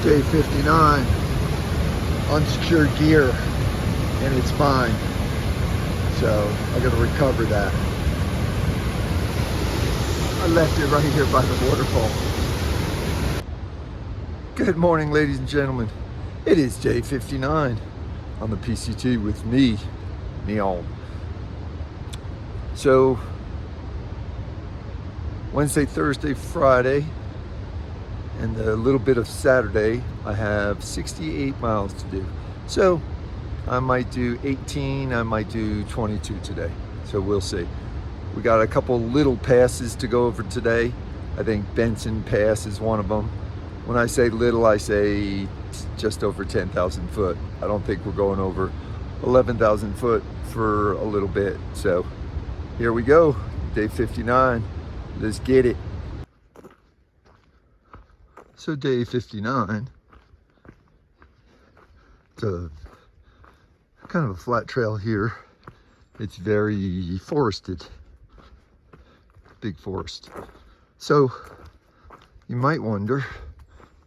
Day 59, unsecured gear, and it's mine. So I gotta recover that. I left it right here by the waterfall. Good morning, ladies and gentlemen. It is day 59 on the PCT with me, Neil. So Wednesday, Thursday, Friday, and a little bit of Saturday, I have 68 miles to do. So I might do 18, I might do 22 today. So we'll see. We got a couple little passes to go over today. I think Benson Pass is one of them. When I say little, I say just over 10,000 foot. I don't think we're going over 11,000 foot for a little bit. So here we go, day 59. Let's get it. So day 59, it's a kind of a flat trail here. It's very forested, big forest. So you might wonder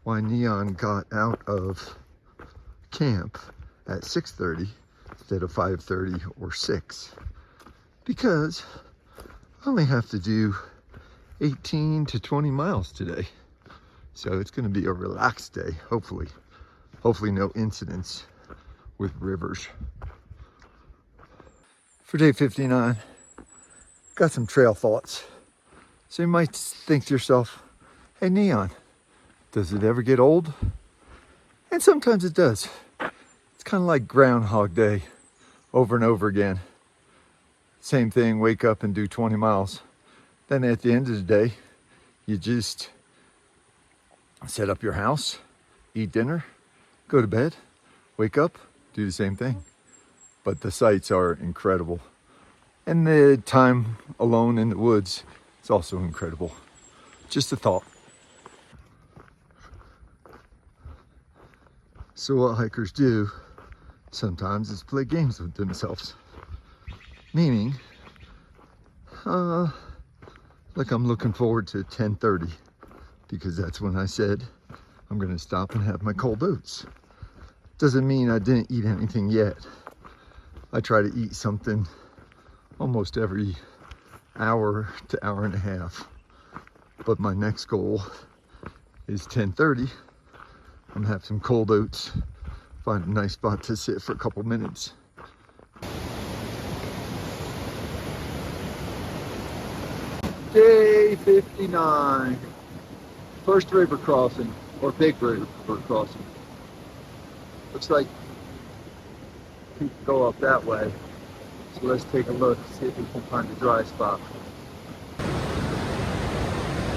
why Neon got out of camp at 6:30 instead of 5:30 or 6. Because I only have to do 18 to 20 miles today. So it's going to be a relaxed day, hopefully. Hopefully no incidents with rivers. For day 59, got some trail thoughts. So you might think to yourself, hey Neon, does it ever get old? And sometimes it does. It's kind of like Groundhog Day over and over again. Same thing, wake up and do 20 miles. Then at the end of the day, you just set up your house, eat dinner, go to bed, wake up, do the same thing. But the sights are incredible. And the time alone in the woods is also incredible. Just a thought. So what hikers do sometimes is play games with themselves. Meaning, like I'm looking forward to 10:30. Because that's when I said I'm gonna stop and have my cold oats. Doesn't mean I didn't eat anything yet. I try to eat something almost every hour to hour and a half. But my next goal is 10:30. I'm gonna have some cold oats, find a nice spot to sit for a couple minutes. Day 59. First river crossing, or big river crossing. Looks like we can go up that way. So let's take a look, see if we can find a dry spot.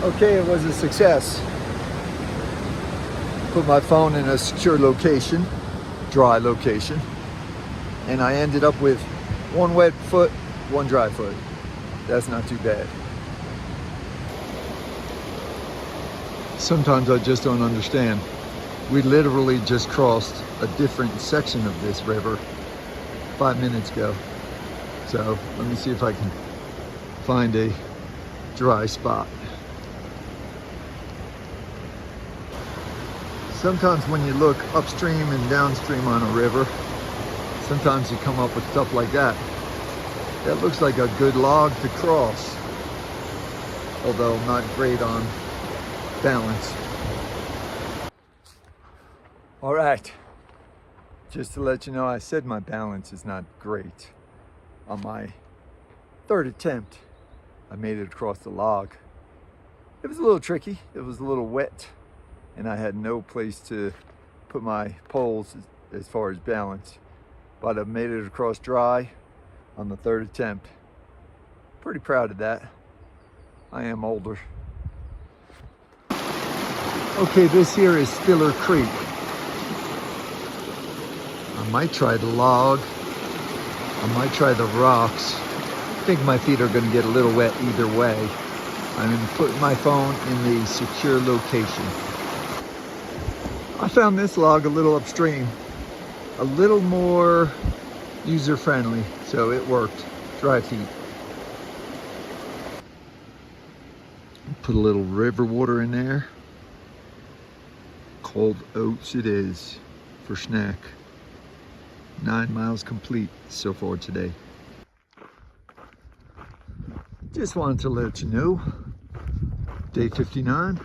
Okay, it was a success. Put my phone in a secure location, dry location, and I ended up with one wet foot, one dry foot. That's not too bad. Sometimes I just don't understand. We literally just crossed a different section of this river 5 minutes ago. So let me see if I can find a dry spot. Sometimes when you look upstream and downstream on a river, sometimes you come up with stuff like that. That looks like a good log to cross, although not great on balance. All right, just to let you know, I said my balance is not great. On my third attempt, I made it across the log. It was a little tricky, it was a little wet, and I had no place to put my poles as far as balance. But I made it across dry on the third attempt. Pretty proud of that. I am older. Okay, this here is Stiller Creek. I might try the log. I might try the rocks. I think my feet are gonna get a little wet either way. I'm gonna put my phone in the secure location. I found this log a little upstream, a little more user-friendly, so it worked. Dry feet. Put a little river water in there. Cold oats it is for snack. 9 miles complete so far today. Just wanted to let you know, day 59.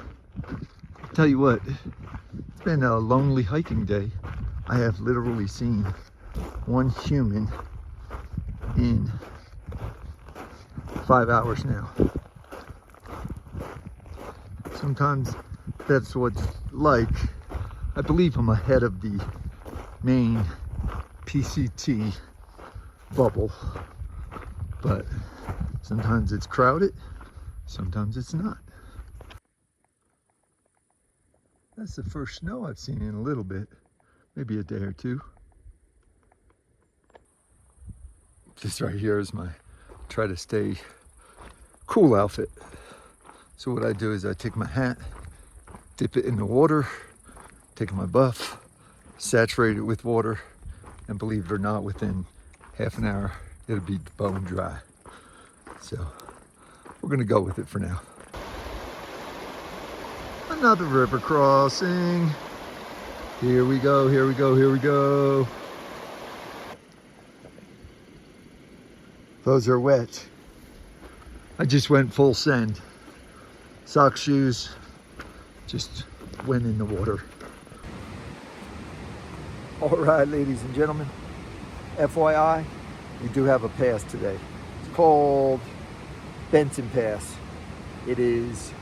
Tell you what, it's been a lonely hiking day. I have literally seen one human in 5 hours now. Sometimes that's what it's like. I believe I'm ahead of the main PCT bubble, but sometimes it's crowded, sometimes it's not. That's the first snow I've seen in a little bit, maybe a day or two. This right here is my try to stay cool outfit. So what I do is I take my hat, dip it in the water, take my buff, saturate it with water, and believe it or not, within half an hour, it'll be bone dry. So we're gonna go with it for now. Another river crossing. Here we go, here we go, here we go. Those are wet. I just went full send. Sock shoes, just went in the water. All right, ladies and gentlemen, FYI, we do have a pass today. It's called Benson Pass. It is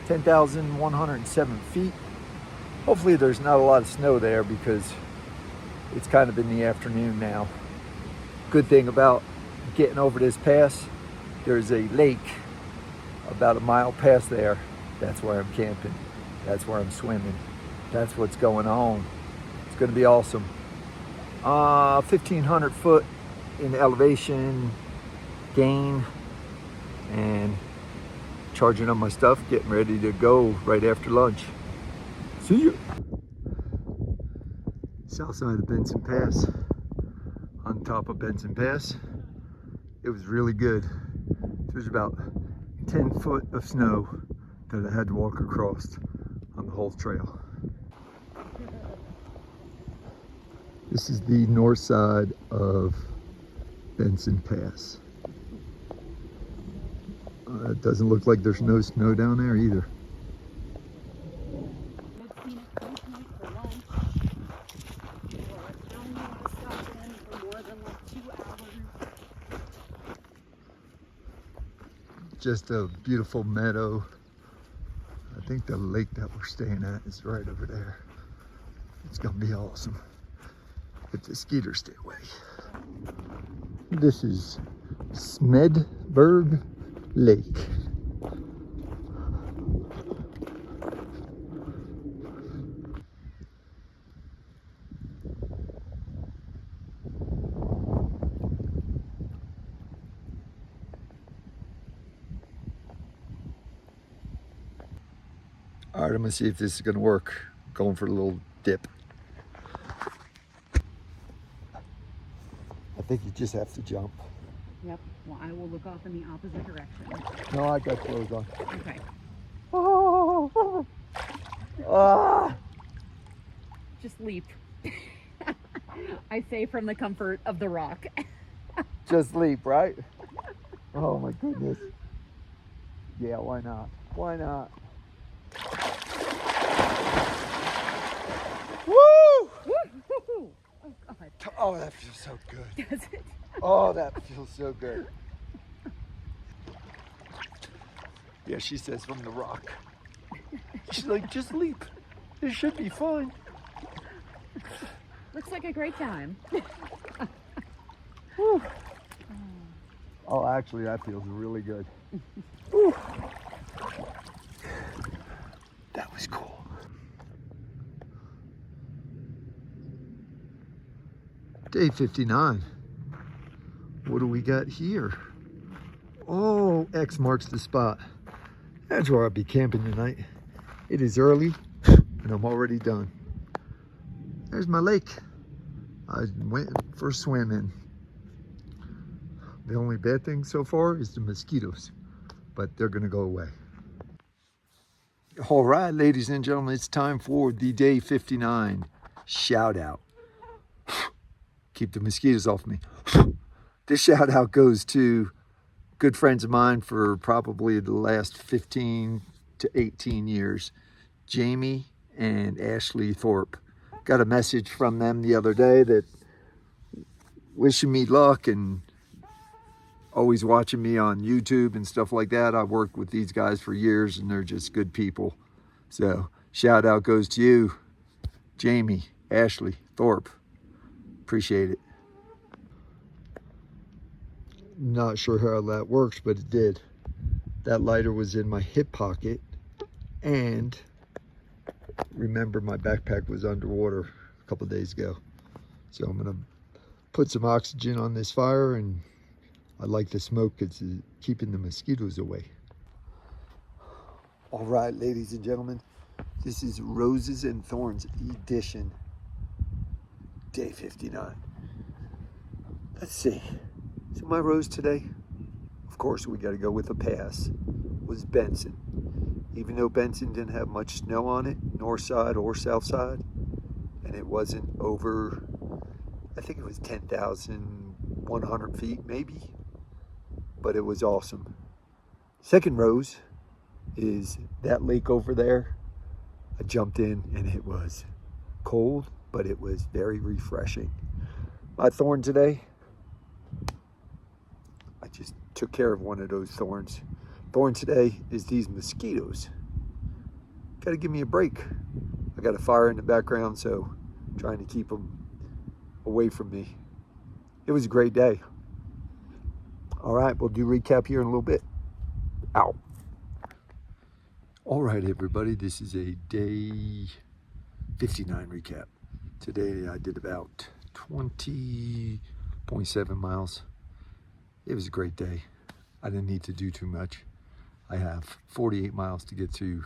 10,107 feet. Hopefully there's not a lot of snow there because it's kind of in the afternoon now. Good thing about getting over this pass, there's a lake about a mile past there. That's where I'm camping. That's where I'm swimming. That's what's going on. It's gonna be awesome. 1,500 foot in elevation gain, and charging up my stuff, getting ready to go right after lunch. See you. South side of Benson Pass, on top of Benson Pass. It was really good. There's about 10 foot of snow that I had to walk across on the whole trail. This is the north side of Benson Pass. It doesn't look like there's no snow down there either. Just a beautiful meadow. I think the lake that we're staying at is right over there. It's gonna be awesome if the skeeters stay away. This is Smedberg Lake. All right, I'm gonna see if this is gonna work. Going for a little dip. I think you just have to jump. Yep. Well, I will look off in the opposite direction. No, I got clothes on. Okay. Oh. Ah. Just leap. I say from the comfort of the rock. Just leap, right? Oh my goodness. Yeah, why not? Why not? Woo! Woo! Oh, God. Oh, that feels so good. Does it? Oh, that feels so good. Yeah, she says from the rock. She's like, just leap. It should be fine. Looks like a great time. Woo. Oh, actually, that feels really good. Woo. That was cool. Day 59. What do we got here? Oh, X marks the spot. That's where I'll be camping tonight. It is early and I'm already done. There's my lake. I went for a swim in. The only bad thing so far is the mosquitoes, but they're gonna go away. All right, ladies and gentlemen, it's time for the day 59 shout out. Keep the mosquitoes off me. This shout out goes to good friends of mine for probably the last 15 to 18 years, Jamie and Ashley Thorpe. Got a message from them the other day that wishing me luck and always watching me on YouTube and stuff like that. I worked with these guys for years and they're just good people. So shout out goes to you, Jamie, Ashley, Thorpe. Appreciate it. Not sure how that works, but it did. That lighter was in my hip pocket, and remember my backpack was underwater a couple days ago. So I'm gonna put some oxygen on this fire, and I like the smoke because it's keeping the mosquitoes away. All right, ladies and gentlemen, this is Roses and Thorns edition, day 59. Let's see. So my rose today, of course we got to go with a pass, was Benson. Even though Benson didn't have much snow on it, north side or south side, and it wasn't over, I think it was 10,100 feet maybe, but it was awesome. Second rose is that lake over there. I jumped in and it was cold, but it was very refreshing. My thorn today, I just took care of one of those thorns. Thorn today is these mosquitoes. Got to give me a break. I got a fire in the background, so I'm trying to keep them away from me. It was a great day. All right, we'll do recap here in a little bit. Out. All right, everybody, this is a day 59 recap. Today I did about 20.7 miles. It was a great day. I didn't need to do too much. I have 48 miles to get to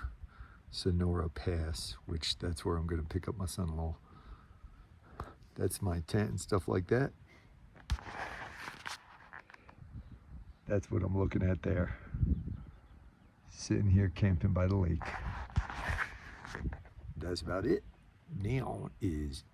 Sonora Pass, which that's where I'm going to pick up my son-in-law. That's my tent and stuff like that. That's what I'm looking at there. Sitting here camping by the lake. That's about it. Now is